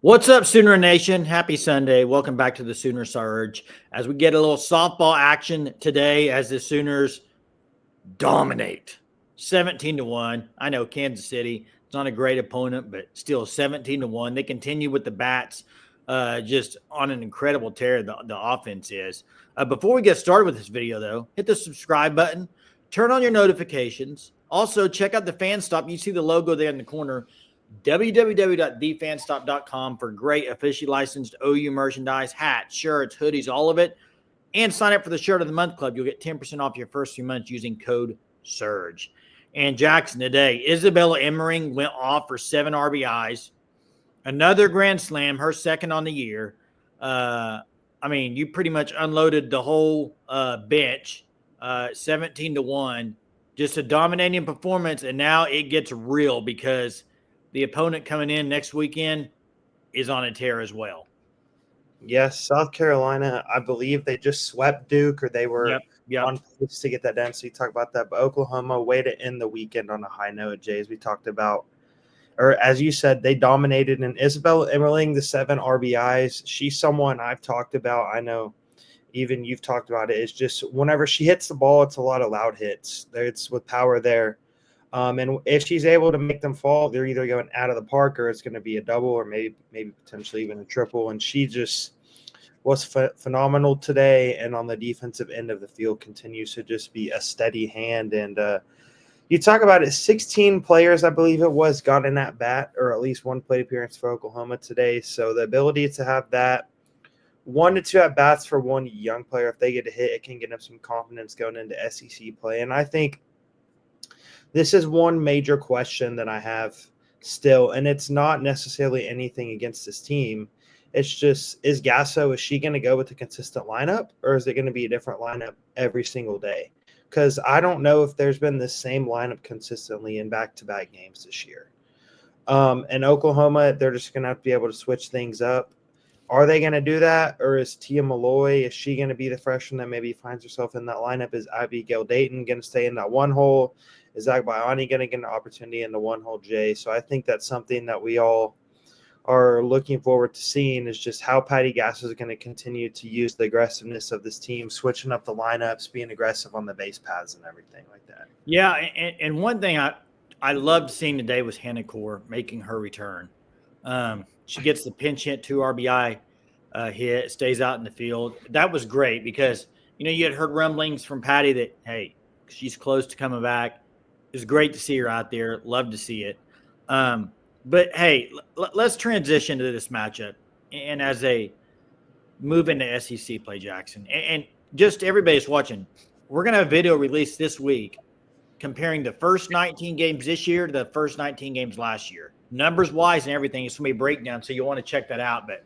What's up, Sooner Nation? Happy Sunday. Welcome back to the Sooner Surge as we get a little softball action today as the Sooners dominate 17-1. I know Kansas City, it's not a great opponent, but still 17-1. They continue with the bats just on an incredible tear, the offense is. Before we get started with this video, though, hit the subscribe button, turn on your notifications. Also, check out the fan stop. You see the logo there in the corner. www.thefanstop.com for great officially licensed OU merchandise, hats, shirts, hoodies, all of it. And sign up for the Shirt of the Month Club. You'll get 10% off your first 3 months using code SURGE. And Jackson today, Isabella Emmering went off for 7 RBIs. Another grand slam, her second on the year. You pretty much unloaded the whole bench, 17-1. Just a dominating performance, and now it gets real because the opponent coming in next weekend is on a tear as well. Yes, South Carolina, I believe they just swept Duke, or they were on pace to get that done. So you talk about that. But Oklahoma, way to end the weekend on a high note, Jay, as we talked about. Or as you said, they dominated. And Isabella Emmerling, the 7 RBIs, she's someone I've talked about. I know even you've talked about it. It's just whenever she hits the ball, it's a lot of loud hits. It's with power there. And if she's able to make them fall, they're either going out of the park or it's going to be a double or maybe potentially even a triple. And she just was phenomenal today. And on the defensive end of the field, continues to just be a steady hand. And you talk about it, 16 players, I believe it was, got in at bat, or at least one plate appearance for Oklahoma today. So the ability to have that 1 to 2 at bats for one young player, if they get a hit, it can get them some confidence going into SEC play. And I think this is one major question that I have still, and it's not necessarily anything against this team. It's just, is she going to go with a consistent lineup, or is it going to be a different lineup every single day? Because I don't know if there's been the same lineup consistently in back-to-back games this year. And Oklahoma, they're just going to have to be able to switch things up. Are they going to do that, or is Tia Malloy, is she going to be the freshman that maybe finds herself in that lineup? Is Abigail Dayton going to stay in that one hole? Is Zach Biani going to get an opportunity in the one hole, Jay? So I think that's something that we all are looking forward to seeing, is just how Patty Gasso is going to continue to use the aggressiveness of this team, switching up the lineups, being aggressive on the base paths and everything like that. Yeah, and one thing I loved seeing today was Hannah Core making her return. She gets the pinch hit, 2 RBI hit, stays out in the field. That was great because, you had heard rumblings from Patty that, hey, she's close to coming back. It was great to see her out there. Love to see it. But, hey, let's transition to this matchup. And as a move into SEC play, Jackson, and just everybody's watching, we're going to have a video released this week comparing the first 19 games this year to the first 19 games last year. Numbers-wise and everything. It's going to be a breakdown, so you'll want to check that out. But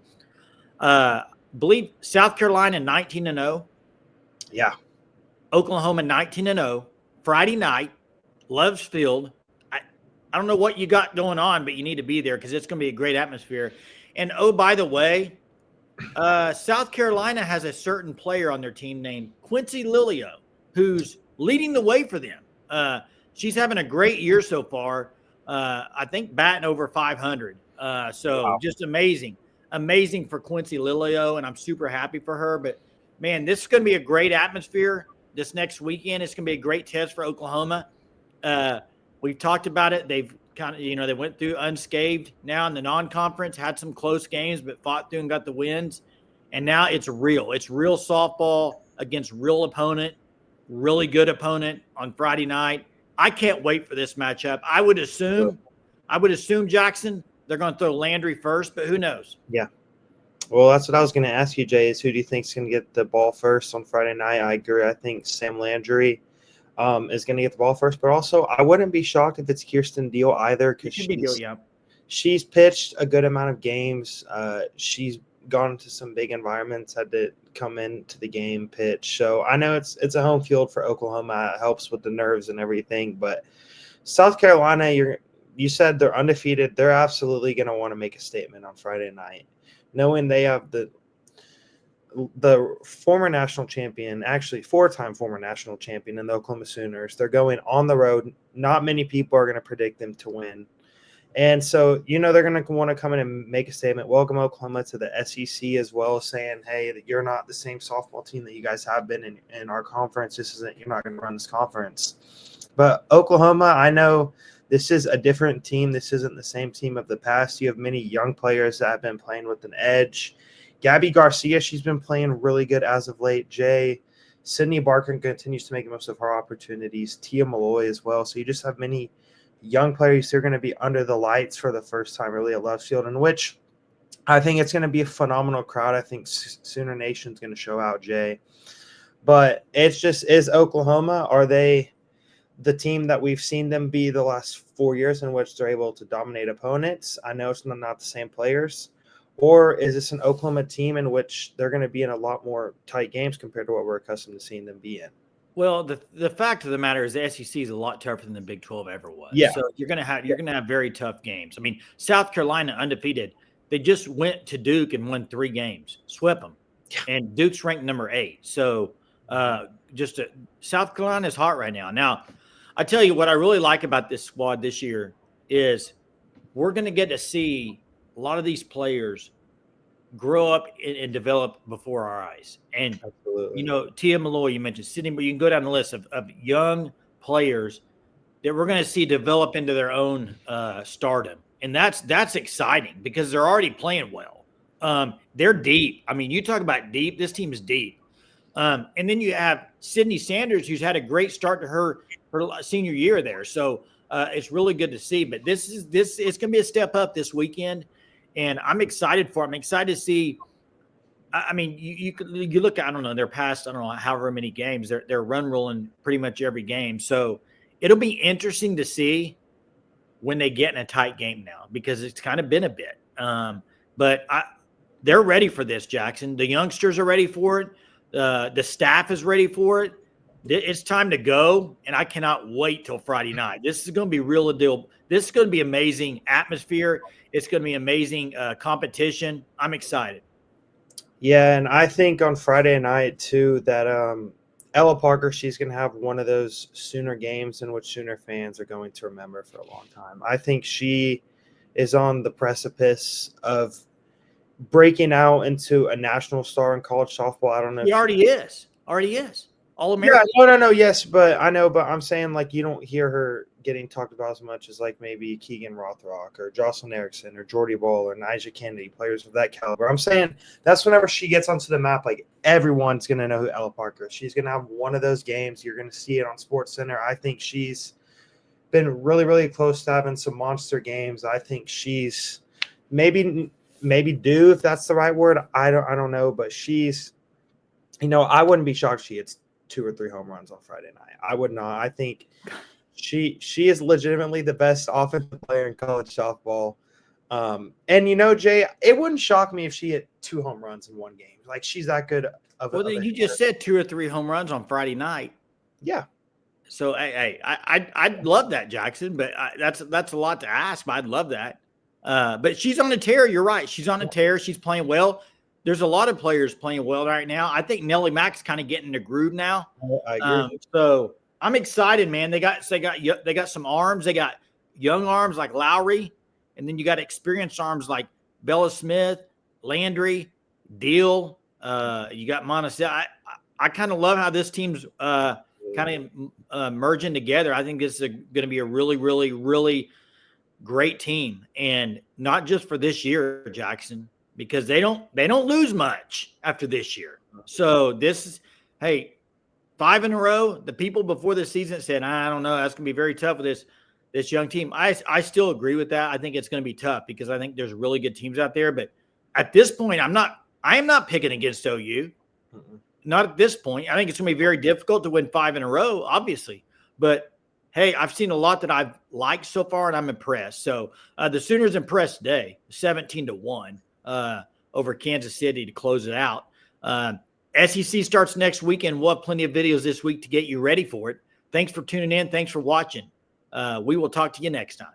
believe South Carolina 19-0. Yeah. Oklahoma 19-0. Friday night. Love's Field. I don't know what you got going on, but you need to be there because it's going to be a great atmosphere. And, oh, by the way, South Carolina has a certain player on their team named Quincy Lilio, who's leading the way for them. She's having a great year so far. I think batting over 500. Wow. Just amazing. Amazing for Quincy Lilio, and I'm super happy for her. But, man, this is going to be a great atmosphere this next weekend. It's going to be a great test for Oklahoma. We've talked about it. They've kind of, they went through unscathed now in the non-conference, had some close games, but fought through and got the wins. And now it's real. It's real softball against real opponent, really good opponent on Friday night. I can't wait for this matchup. I would assume, Jackson, they're going to throw Landry first, but who knows? Yeah. Well, that's what I was going to ask you, Jay, is who do you think is going to get the ball first on Friday night? I agree. I think Sam Landry is going to get the ball first, but also I wouldn't be shocked if it's Kirsten Deal either, because she's pitched a good amount of games. She's gone into some big environments, had to come into the game pitch. So I know it's a home field for Oklahoma. It helps with the nerves and everything, but South Carolina, you said they're undefeated. They're absolutely going to want to make a statement on Friday night, knowing they have the former national champion, actually 4-time former national champion in the Oklahoma Sooners. They're going on the road. Not many people are going to predict them to win. And so, they're going to want to come in and make a statement, welcome Oklahoma to the SEC as well, saying, hey, that you're not the same softball team that you guys have been in our conference. You're not going to run this conference. But Oklahoma, I know this is a different team. This isn't the same team of the past. You have many young players that have been playing with an edge. Gabby Garcia, she's been playing really good as of late. Jay, Sydney Barker continues to make most of her opportunities. Tia Malloy as well. So you just have many young players who are going to be under the lights for the first time really at Love Field, in which I think it's going to be a phenomenal crowd. I think Sooner Nation's going to show out, Jay. But it's just, is Oklahoma, are they the team that we've seen them be the last 4 years in which they're able to dominate opponents? I know it's not the same players. Or is this an Oklahoma team in which they're going to be in a lot more tight games compared to what we're accustomed to seeing them be in? Well, the fact of the matter is the SEC is a lot tougher than the Big 12 ever was. Yeah. So you're gonna have very tough games. I mean, South Carolina undefeated. They just went to Duke and won 3 games, swept them, and Duke's ranked number 8. So South Carolina is hot right now. Now, I tell you what I really like about this squad this year is we're going to get to see a lot of these players grow up and develop before our eyes. And, absolutely, Tia Malloy, you mentioned Sydney, but you can go down the list of young players that we're going to see develop into their own stardom. And that's exciting because they're already playing well. They're deep. I mean, you talk about deep, this team is deep. And then you have Sydney Sanders, who's had a great start to her senior year there. So it's really good to see. But it's going to be a step up this weekend. And I'm excited for it. I'm excited to see. I mean, you look at, I don't know, they're past, I don't know, however many games. They're run rolling pretty much every game. So it'll be interesting to see when they get in a tight game now, because it's kind of been a bit. But they're ready for this, Jackson. The youngsters are ready for it. The staff is ready for it. It's time to go, and I cannot wait till Friday night. This is going to be real deal. This is going to be amazing atmosphere. It's going to be amazing competition. I'm excited. Yeah, and I think on Friday night too that Ella Parker, she's going to have one of those Sooner games in which Sooner fans are going to remember for a long time. I think she is on the precipice of breaking out into a national star in college softball. I don't know. He already is. All-American. Yeah, no, yes, but I know, but I'm saying, like, you don't hear her getting talked about as much as, like, maybe Keegan Rothrock or Jocelyn Erickson or Jordy Ball or Nyjah Kennedy, players of that caliber. I'm saying that's whenever she gets onto the map, like, everyone's going to know who Ella Parker is. She's going to have one of those games. You're going to see it on SportsCenter. I think she's been really, really close to having some monster games. I think she's maybe due, if that's the right word. I don't know, but she's, I wouldn't be shocked if she hits 2 or 3 home runs on Friday night. I would not. I think she is legitimately the best offensive player in college softball. And Jay, it wouldn't shock me if she hit 2 home runs in one game. Like, she's that good of a. Well, you just said 2 or 3 home runs on Friday night. Yeah. So I'd love that, Jackson, but that's a lot to ask. But I'd love that. But she's on a tear. You're right. She's on a tear. She's playing well. There's a lot of players playing well right now. I think Nelly Mack's kind of getting the groove now. I agree. So I'm excited, man. They got some arms. They got young arms like Lowry, and then you got experienced arms like Bella Smith, Landry, Deal. You got Monticello. I kind of love how this team's kind of merging together. I think this is going to be a really, really, really great team, and not just for this year, Jackson, because they don't lose much after this year. So this is, hey, 5 in a row. The people before the season said, I don't know, that's going to be very tough with this young team. I still agree with that. I think it's going to be tough because I think there's really good teams out there. But at this point, I am not picking against OU. Mm-mm. Not at this point. I think it's going to be very difficult to win 5 in a row, obviously. But hey, I've seen a lot that I've liked so far, and I'm impressed. So the Sooners impressed today, 17-1 over Kansas City to close it out. SEC starts next week, and we'll have plenty of videos this week to get you ready for it. Thanks for tuning in. Thanks for watching. We will talk to you next time.